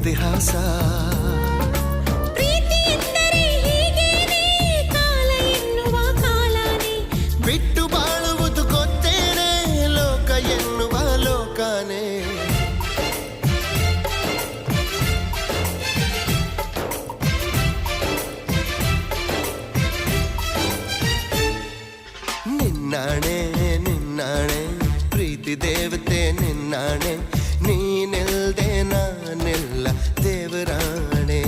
ಇತಿಹಾಸ. ಪ್ರೀತಿ ಎಂದರೆ ಹೀಗೇನೆ, ಕಾಲ ಎನ್ನುವ ಕಾಲನೇ ಬಿಟ್ಟು ಬಾಳುವುದು ಗೊತ್ತೇನೆ, ಲೋಕ ಎನ್ನುವ ಲೋಕನೇ. ನಿನ್ನಾಣೆ ನಿನ್ನಾಣೆ ಪ್ರೀತಿ ದೇವತೆ ನಿನ್ನಾಣೆ, ನೀನಿಲ್ದೆ ನಾನೆಲ್ಲ ದೇವರಾಣೆ.